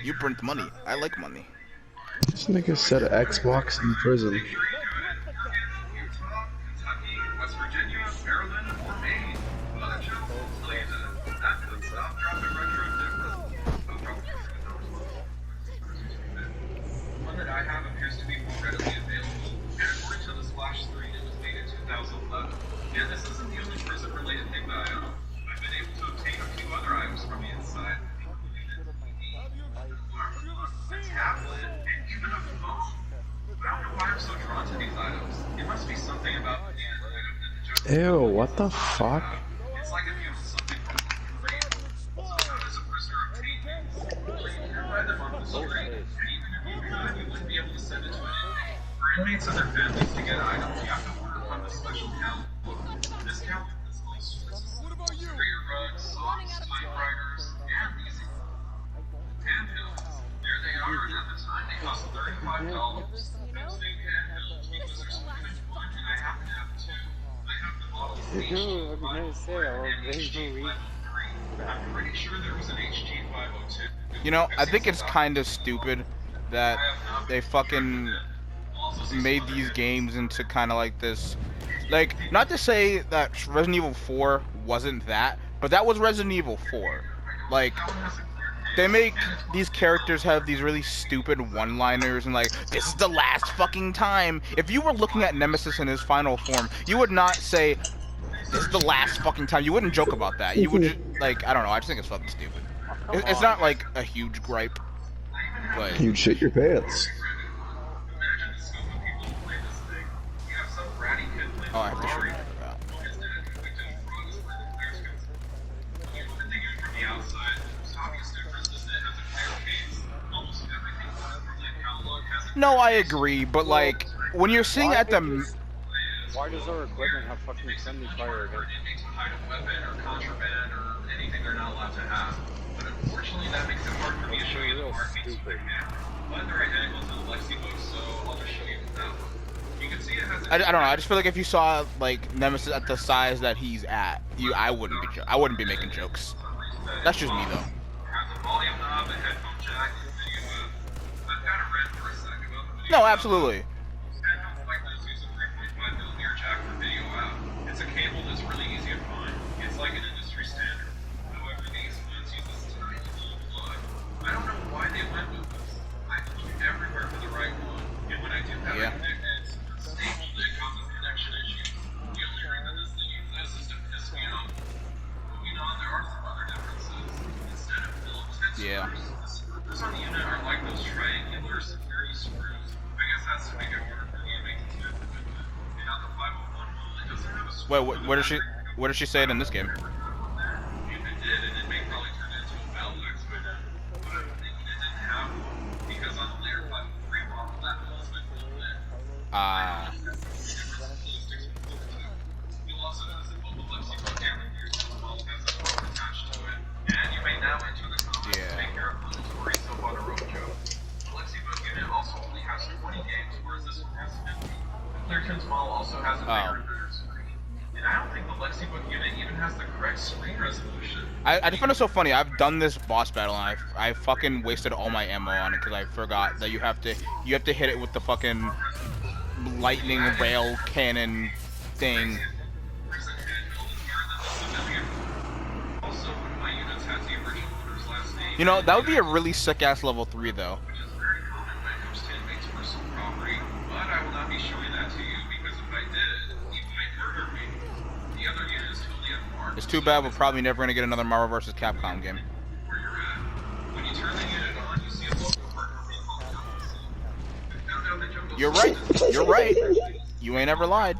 You burnt money. I like money. This nigga said Xbox in prison. I have appears to be more readily available, and according to the Splash 3, it was made in 2011. And this isn't the only prison-related thing that I own. I've been able to obtain a few other items from the inside, including a tablet, and even a phone. I don't know why I'm so drawn to these items. It must be something about the item that the Ew, what the fuck? It's like if you own something from great. So how does a prisoner obtain things? Well, you can buy them on the street, and even if you could, you wouldn't be able to send it to an inmate. For inmates and their families to get items, you have to order from the special count. This count is all sorts of stuff. Sprayer rugs, socks, typewriters, and these handhelds. There they are, and at the time they cost $35. Those big handhelds because they're so good and fun, and I happen to have two. I have the model HG503. I'm pretty sure there was an HG502. You know, I think it's kind of stupid that they fucking made these games into kind of like this. Like, not to say that Resident Evil 4 wasn't that, but that was Resident Evil 4. Like, they make these characters have these really stupid one-liners and like, this is the last fucking time. If you were looking at Nemesis in his final form, you would not say, this is the last fucking time. You wouldn't joke about that. You would just, like, I don't know, I just think it's fucking stupid. It's not like a huge gripe, but... You'd shit your pants. Oh, I have to show you. No, I agree, but like, when you're sitting at the... Why does our equipment have fucking friendly fire again? Inmates to hide a weapon or contraband or anything they're not allowed to have. But unfortunately, that makes it hard for me to show you the markings right now. But they're identical to the Lexi book, so I'll just show you that one. You can see it has. I don't know. I just feel like if you saw like Nemesis at the size that he's at, I wouldn't be making jokes. That's just me though. Has a volume knob, a headphone jack, video out. I've got it read for a second about the video. No, absolutely. Headphones like this use a 3.5mm jack for video out. It's a cable that's really easy to find. It's like an industry standard. However, these ones use this tiny little plug. I don't know why they went with this. I looked everywhere for the right one, and when I do have it connected, it's unstable and it causes connection issues. The only reason this thing exists is to piss me off. Moving on, there are some other differences. Instead of Phillips head screws, the screws on the unit are like those triangular security screws. I guess that's to make it harder for the inmate to tap the equipment. And on the 501 model, it doesn't have a screw. Wait, what did she say it in this game? If it did, an inmate probably turned it into a battle axe by now. But I'm thinking it didn't have one, because on the later 503 model, that hole's been filled in. You'll also notice that both the Lexi book and the Gears of the model has a phone attached to it. And you may now enter the comments to make your explanatory soap on a rope joke. The Lexi book unit also only has 20 games, whereas this one has 50. The Clearton's model also has a bigger screen. And I don't think the Lexi book unit even has the correct screen resolution. I just find it so funny. I've done this boss battle and I fucking wasted all my ammo on it because I forgot that you have to hit it with the fucking lightning rail cannon thing. Also, one of my units has the original owner's last name. You know, that would be a really sick ass level 3 though. Which is very common when it comes to inmates' personal property, but I will not be showing that to you because if I did, you might murder me. The other unit is totally unmarked. It's too bad we're probably never gonna get another Marvel vs. Capcom game. Where you're at. When you turn the unit on, you see a logo partner vehicle Jungle City. I found out that Jungle You're City right. You're right. You ain't ever lied.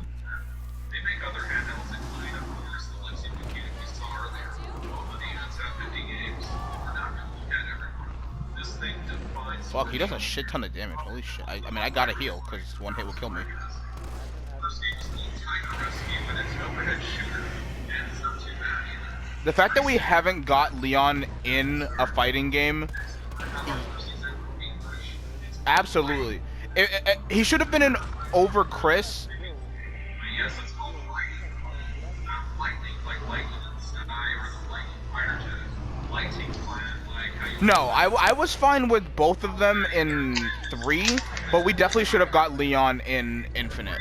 They make other handhelds, including, of course, the Lexi book unit we saw earlier. Both of the units have 50 games. We're not going to look at every one. This thing defines... Fuck, he does a shit ton of damage. Holy shit. I mean, I gotta heal because one hit will kill me. First game is the Tiger Rescue, and it's an overhead shooter. And it's not too bad either. The fact that we haven't got Leon in a fighting game, absolutely. He should have been in over Chris. Yes, it's called lightning. Not lightning like lightning in the sky or the lightning fighter jet. Lighting plan No, I was fine with both of them in 3, but we definitely should have got Leon in Infinite.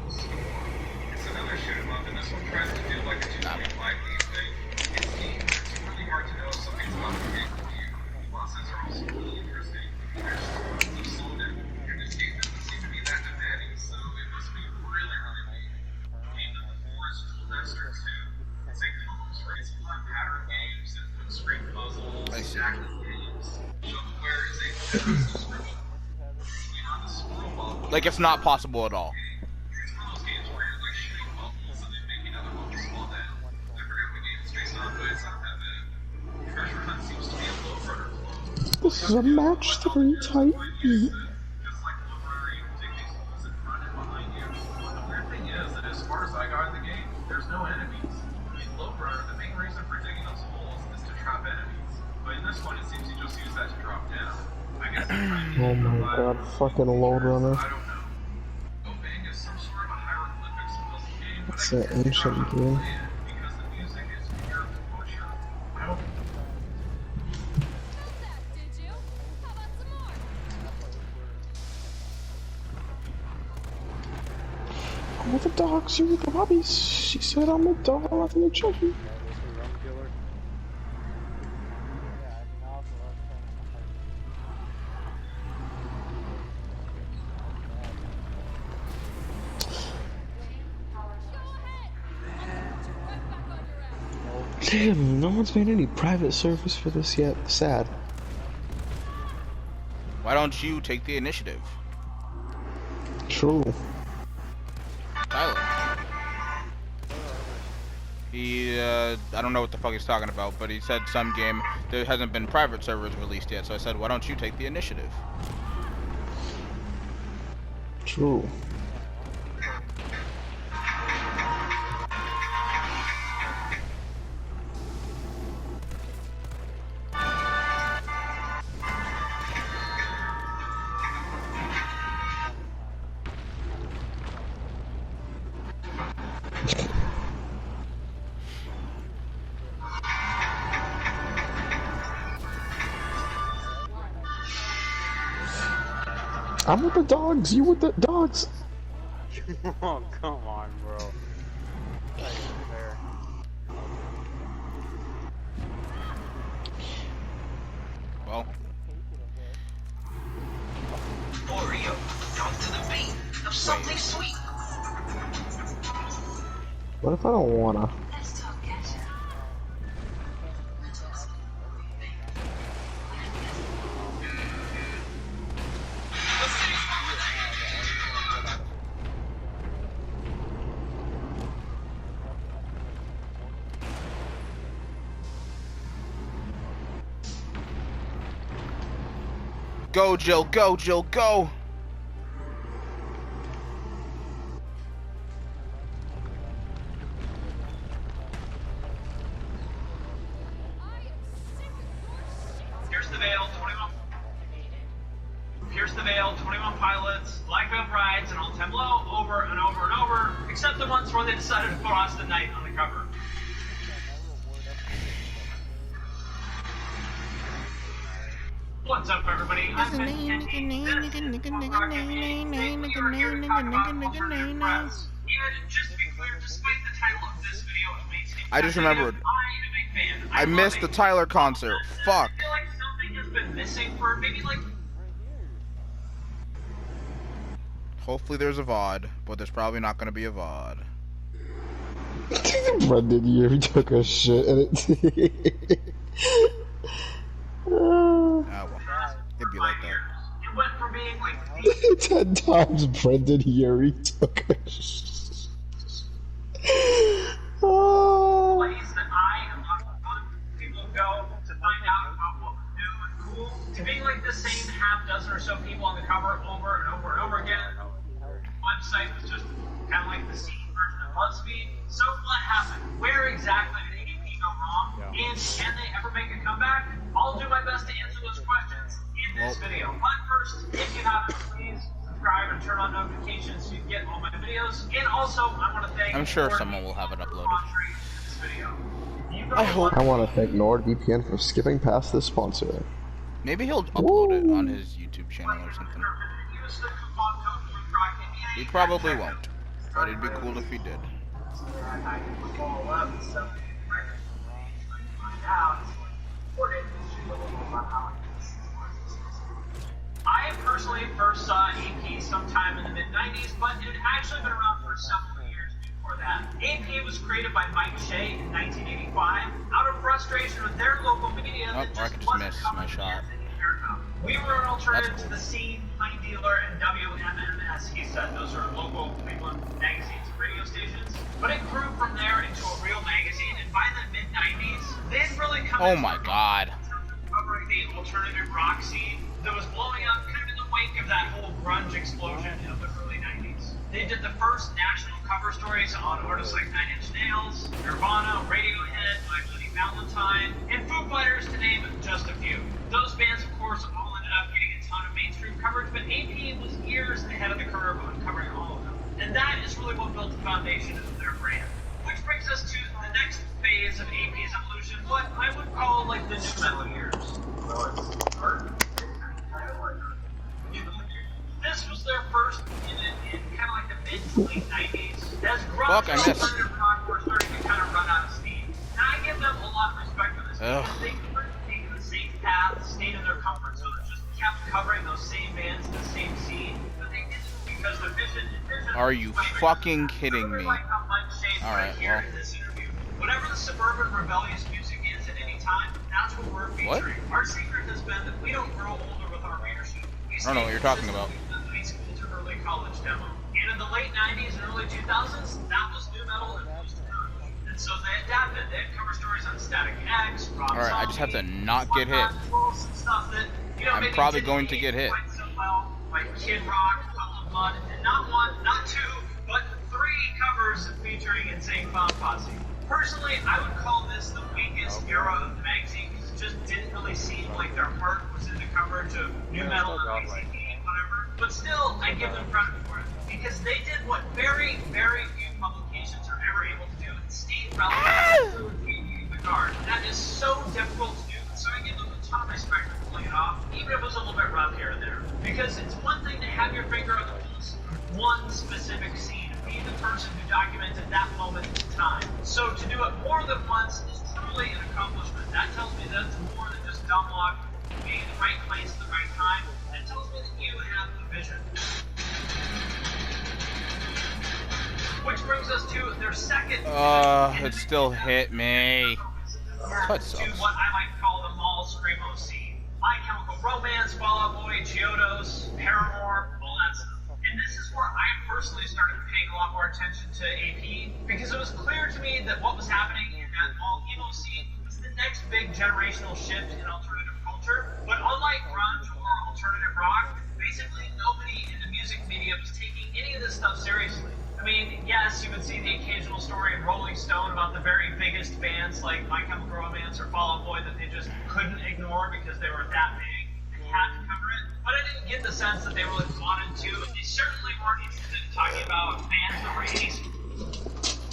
It's another shoot 'em up, and this one tries to do like a 2.5D thing. It seems it's really hard to know if something's about to make with you. The bosses are also really interesting. There's tons of slowdown, and this game doesn't seem to be that demanding, so it must be really, really neat. Game number 4 is Master 2. St. Thomas rates fun pattern games and full-screen puzzles, stacked games. Shovelware is a better subscription. You know, the squirrel ball. Like, it's not possible at all. It's one of those games where you're like shooting bubbles and then making other bubbles fall down. I forget what game it's based on, but it's not that bad. Treasure Hunt seems to be a low runner flow. This is a match 3 type. Just like Lone Runner, you can dig these holes in front and behind you. But the weird thing is that as far as I got in the game, there's no enemies. In Lone Runner, the main reason for digging those holes is to trap enemies. But in this one, it seems you just use that to drop down. I guess they're trying to Oh my god, fucking Load Runner. I don't know. Obeng is some sort of a hieroglyphics puzzle game, but It's I that can't ancient tell game. because the music is pure torture. I don't Did you? How about some more? I'm with the dogs, you with the puppies. She said I'm a dog, I'm the children. Damn, no one's made any private service for this yet. Sad. Why don't you take the initiative? True. Tyler. He, I don't know what the fuck he's talking about, but he said some game, there hasn't been private servers released yet, so I said, why don't you take the initiative? True. I'm with the dogs, you with the dogs. Oh, come on, bro. That's fair. Well, Oreo, come to the beat of something sweet. What if I don't wanna? Let's talk ketchup. go Jill, go Jill, go! Pierce the Veil, 21. Pierce the Veil, 21 Pilots, Black Veil Brides, and all 10 Below, over and over and over, except the ones where they decided to put Austin Knight on the cover. What's up, everybody? I'm Ben Kenny. This is Punk Rock Gaming. Today we are here to talk about alternative press. And just to be clear, despite the title of this video, it may seem I just remembered. I am a big fan. I missed the love it. Tyler concert. Fuck. I feel like something has been missing for maybe like Hopefully there's a VOD, but there's probably not gonna be a VOD. Brendan, you took a shit and it. Ah, well. It'd be like that. it went from being like the 10 times Brendan Yuri took a shit. Oh. place that I and lots of other people go to find out about what was new and cool, to being like the same half dozen or so people on the cover over and over and over again. Website was just kind of like the scene version of BuzzFeed. So what happened? Where exactly did ADP go wrong? And can they ever make a comeback? I'll do my best to answer those questions in this video. But first, if you haven't, please subscribe and turn on notifications so you get all my videos. And also, I want to thank I'm sure Courtney someone will have it for uploaded. sponsoring this video. I hope. I want to thank NordVPN for skipping past this sponsor. Maybe he'll upload it on his YouTube channel or something. He probably won't, but it'd be cool if he did. I personally first saw AP sometime in the mid-90s, but it had actually been around for several years before that. AP was created by Mike Shea in 1985 out of frustration with their local media Oh, that I just could just wasn't miss covering my shot. bands in America. We were an alternative That's to the scene, Honey Dealer, and WMMS, he said. Those are local Cleveland magazines and radio stations. But it grew from there into a real magazine, and by the mid-90s, they'd really come Oh into my the god. covering the alternative rock scene that was blowing up kind of in the wake of that whole grunge explosion of the early 90s. They did the first national cover stories on artists like Nine Inch Nails, Nirvana, Radiohead, My Bloody Valentine, and Foo Fighters, to name just a few. Those bands, of course, all ended up getting a ton of mainstream coverage, but AP was years ahead of the curve on covering all of them. And that is really what built the foundation of their brand. Which brings us to the next phase of AP's evolution, what I would call like the new metal years. This was their first in kind of like the mid to late 90s. As Fuck, I grunge and missed. alternative rock were starting to kind of run out of steam. And I give them a lot of respect for this Ugh. because they couldn't take the safe path, stayed in their comfort zone, and just kept covering those same bands in the same scene. But they didn't because the vision. Are you fucking kidding me? Alright, well. Whatever the suburban rebellious music is at any time, that's what we're featuring. Our secret has been that we don't grow older with our readership. I don't know what you're talking about. High school to early college demo. And in the late 90s and early 2000s, that was new metal and post-grunge. And so they adapted. They had cover stories on Static X, Rob Alright, I just have to not get hit. I'm maybe probably didn't going to age get hit. quite so well, like Kid Rock, Puddle of Mud, and not one, not two, but three covers featuring Insane Clown Posse. Personally, I would call this the weakest era of the magazine because it just didn't really seem like their heart was in the coverage of new metal or ACD, whatever. But still, I give them credit for it because they did what very, very few publications are ever able to do and stayed relevant through the guard. That is so difficult to do, so I give them a ton of respect for pulling it off, even if it was a little bit rough here and there. Because it's one thing to have your finger on the pulse of one specific scene, be the person who documented that moment in time. So to do it more than once is truly an accomplishment. That tells me that it's more than just dumb luck, being in the right place at the right time. That tells me that you have a vision. Which brings us to their second. It still hit me. That To sucks. what I might call the mall screamo scene. My Chemical Romance, Fall Out Boy, Chiodos, Paramore, all that stuff. And this is where I personally started paying a lot more attention to AP because it was clear to me that what was happening in that mall emo scene was the next big generational shift in alternative culture. But unlike grunge or alternative rock, basically nobody in the music media was taking any of this stuff seriously. I mean, yes, you would see the occasional story in Rolling Stone about the very biggest bands like My Chemical Romance or Fall Out Boy that they just couldn't ignore because they were that big and had to cover it. But I didn't get the sense that they really wanted to, and they certainly weren't interested in talking about bands that were 80s.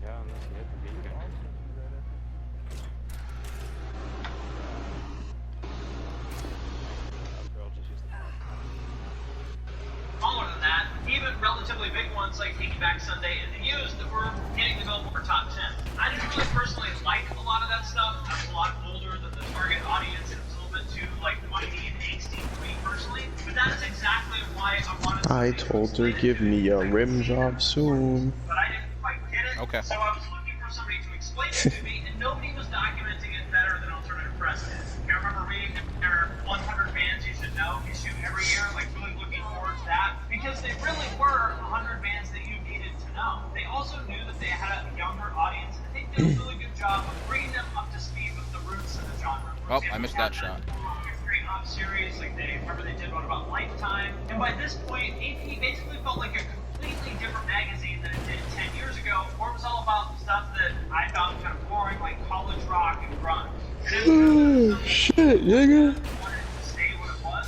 Yeah, unless you hit the beacon. Smaller than that, even relatively big ones like Taking Back Sunday and The Used that were hitting the Billboard Top 10. I didn't really personally like a lot of that stuff. I was a lot older than the target audience, and it was a little bit too like whiny and angsty for me personally. But that is exactly why I wanted. I told her give me a rim job soon. But I didn't quite get it. Okay. So I was looking for somebody to explain it to me, and nobody was documenting it better than Alternative Press did. I remember reading their 100 bands you should know issue every year, like really looking forward to that, because they really were 100 bands that you needed to know. They also knew that they had a younger audience, and I think they did a really good job of bringing them up to speed with the roots of the genre. For Oh, example, I missed we that had shot. Great Up series, like they remember they did one about Lifetime, and by this point, AP basically felt like a completely different magazine than it did 10 years ago, where it was all about stuff that I found kind shit, nigga.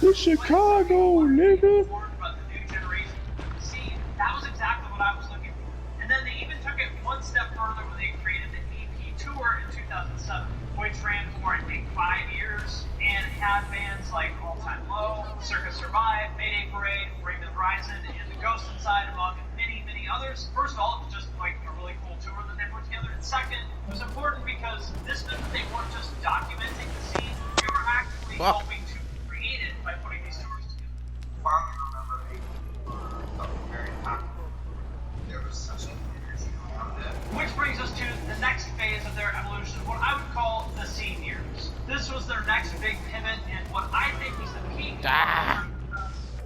It's Chicago, nigga. But the new generation scene, that was exactly what I was looking for. And then they even took it one step further when they created the EP Tour in 2007, which ran for, I think, 5 years, and had bands like All Time Low, Circus Survive, Mayday Parade, Bring the Horizon, and The Ghost Inside, among many, many others. First of all, it was just like a really cool tour that they put together. And second, it was important because this meant that they weren't just documenting the scene, they were actively helping to create it by putting these tours together. Fondly remember something very impactful. There was such an energy around it. Which brings us to the next phase of their evolution, what I would call the scene years. This was their next big pivot, and what I think was the peak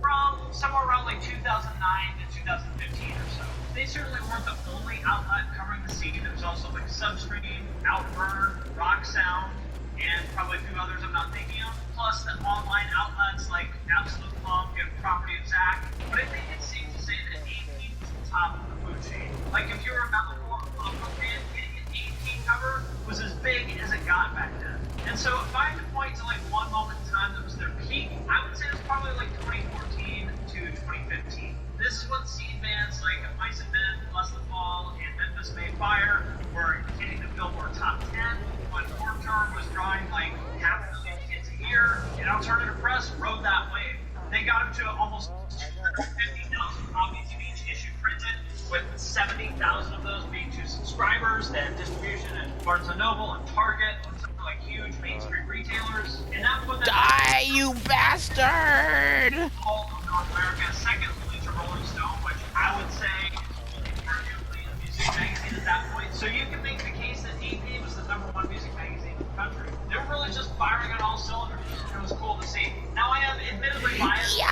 from somewhere around like 2009 to 2015 or so. They certainly weren't the only outlet covering the scene. There was also like Substream, Outburn, Rock Sound, and probably a few others I'm not thinking of. Plus the online outlets like Absolute Punk and Property of Zack. But I think it's safe to say that AP was the top of the food chain. Like if you were a metalcore punk fan, getting an AP cover was as big as it got back then. And so if I had to point to like one moment in time that was their peak, I would say it was probably like 2014 to 2015. This is when scene bands like Mice and Men, Bless the Fall, and Memphis May Fire were hitting the Billboard Top 10. When Warped Tour was drawing like 500,000 kids a year, and Alternative Press rode that wave. They got up to almost 250,000 copies of each issue printed, with 70,000 of those being to subscribers, then distribution at Barnes & Noble and Target, and some like huge mainstream retailers. And that put them Die, you bastard! all of North America, second only to Rolling Stone, which I would say is arguably a music magazine at that point. So you can make the case that AP was the #1 music magazine in the country. They were really just firing on all cylinders. It was cool to see. Now I am admittedly biased. Know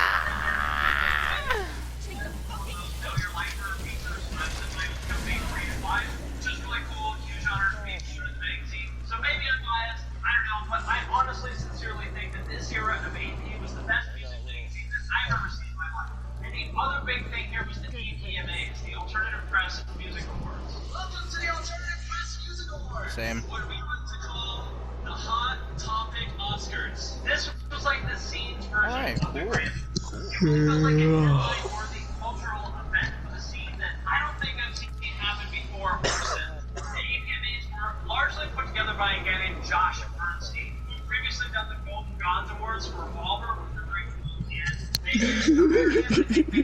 Your Lifer features company created live, which is really cool. Huge honor to be featured in the magazine. So maybe I'm biased. I don't know, but I honestly, sincerely think that this era of AP was the best music magazine that I've ever seen in my life. And the other big thing here was the APMAs, the Alternative Press Music Awards. Welcome to the Alternative Press Music Awards. Same. What we like to call the Hot Topic Oscars. This was like the scene's version Alright, of the cool. Grammys. It felt like a worthy cultural event for the scene that I don't think I've seen happen before or since. The APMAs were largely put together by a guy named Josh Bernstein, who previously done the Golden Gods Awards for Revolver, which are very cool, and they